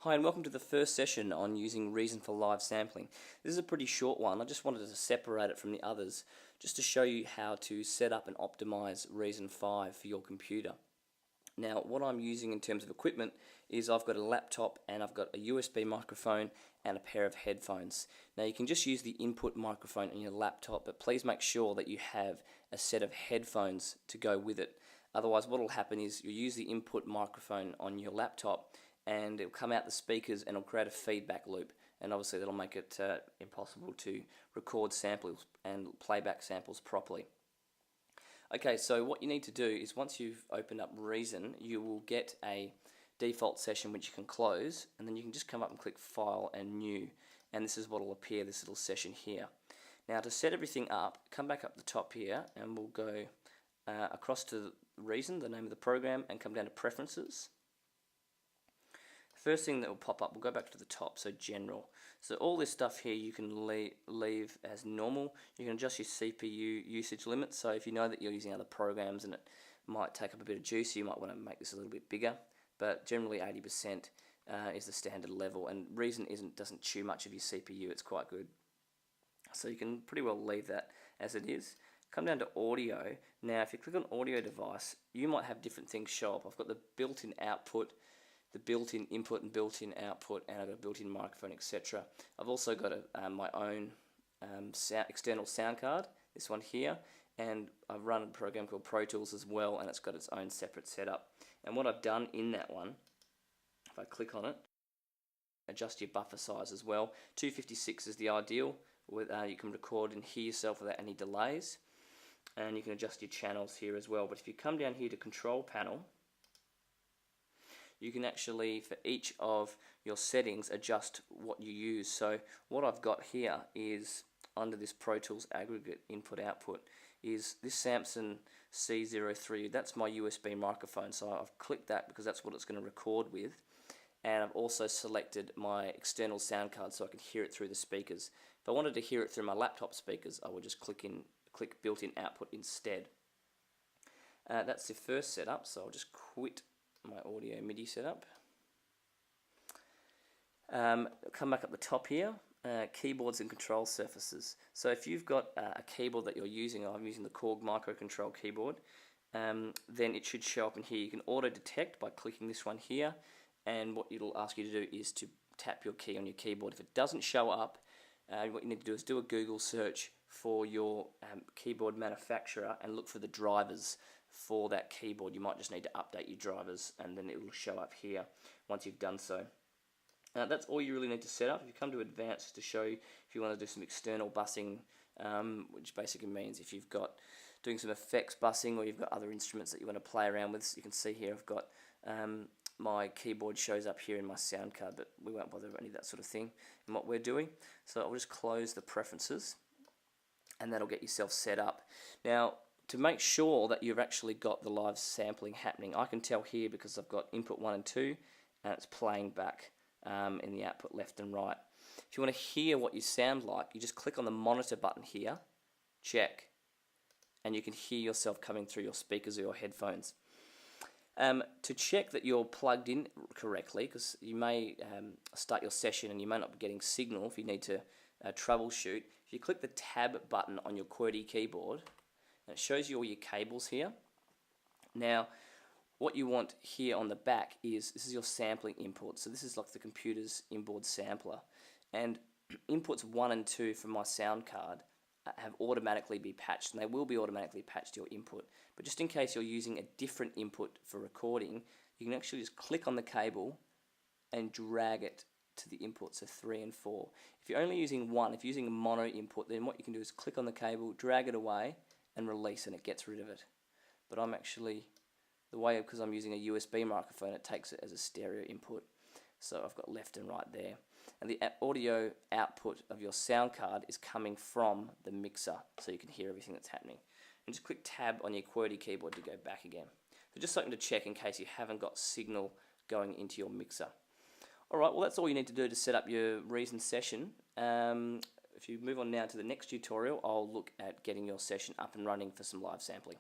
Hi and welcome to the first session on using Reason for live sampling. This is a pretty short one. I just wanted to separate it from the others just to show you how to set up and optimize Reason 5 for your computer. Now what I'm using in terms of equipment is I've got a laptop and I've got a USB microphone and a pair of headphones. Now you can just use the input microphone on your laptop, but please make sure that you have a set of headphones to go with it. Otherwise what will happen is you use the input microphone on your laptop and it'll come out the speakers and it'll create a feedback loop, and obviously that'll make it impossible to record samples and playback samples properly. Okay, so what you need to do is once you've opened up Reason, you will get a default session which you can close, and then you can just come up and click File and New, and this is what will appear, this little session here. Now to set everything up, come back up the top here and we'll go across to Reason, the name of the program, and come down to Preferences. First thing that will pop up, we'll go back to the top, so General. So all this stuff here you can leave as normal. You can adjust your CPU usage limit, so if you know that you're using other programs and it might take up a bit of juice, you might want to make this a little bit bigger. But generally 80% is the standard level, and Reason doesn't chew much of your CPU, it's quite good. So you can pretty well leave that as it is. Come down to Audio. Now if you click on Audio Device, you might have different things show up. I've got the built-in output, the built-in input and built-in output, and I've got a built-in microphone, etc. I've also got my own external sound card, this one here, and I've run a program called Pro Tools as well, and it's got its own separate setup. And what I've done in that one, if I click on it, adjust your buffer size as well. 256 is the ideal. You can record and hear yourself without any delays, and you can adjust your channels here as well. But if you come down here to Control Panel, you can actually, for each of your settings, adjust what you use. So what I've got here is, under this Pro Tools aggregate input output, is this Samson C03. That's my USB microphone, so I've clicked that because that's what it's going to record with. And I've also selected my external sound card so I can hear it through the speakers. If I wanted to hear it through my laptop speakers, I would just click built-in output instead. That's the first setup, so I'll just quit my audio MIDI setup. Come back up the top here, keyboards and control surfaces. So if you've got a keyboard that you're using, I'm using the Korg microcontrol keyboard, then it should show up in here. You can auto detect by clicking this one here, and what it'll ask you to do is to tap your key on your keyboard. If it doesn't show up, what you need to do is do a Google search for your keyboard manufacturer and look for the drivers for that keyboard. You might just need to update your drivers, and then it will show up here once you've done so. That's all you really need to set up. If you come to Advanced, to show you if you want to do some external busing, which basically means if you've got doing some effects busing, or you've got other instruments that you want to play around with. So you can see here I've got my keyboard shows up here in my sound card, but we won't bother with any of that sort of thing in what we're doing. So I'll just close the preferences, and that'll get yourself set up. Now to make sure that you've actually got the live sampling happening, I can tell here because I've got input 1 and 2 and it's playing back in the output left and right. If you want to hear what you sound like, you just click on the monitor button here, check, and you can hear yourself coming through your speakers or your headphones. To check that you're plugged in correctly, because you may start your session and you may not be getting signal if you need to troubleshoot, if you click the tab button on your QWERTY keyboard, and it shows you all your cables here. Now what you want here on the back is, this is your sampling input, so this is like the computer's inboard sampler, and inputs 1 and 2 from my sound card have automatically been patched, and they will be automatically patched to your input. But just in case you're using a different input for recording, you can actually just click on the cable and drag it to the inputs, so 3 and 4. If you're only using 1, if you're using a mono input, then what you can do is click on the cable, drag it away, and release, and it gets rid of it. But I'm actually, because I'm using a USB microphone, it takes it as a stereo input. So I've got left and right there. And the audio output of your sound card is coming from the mixer, so you can hear everything that's happening. And just click tab on your QWERTY keyboard to go back again. So just something to check in case you haven't got signal going into your mixer. Alright, well that's all you need to do to set up your Reason session. If you move on now to the next tutorial, I'll look at getting your session up and running for some live sampling.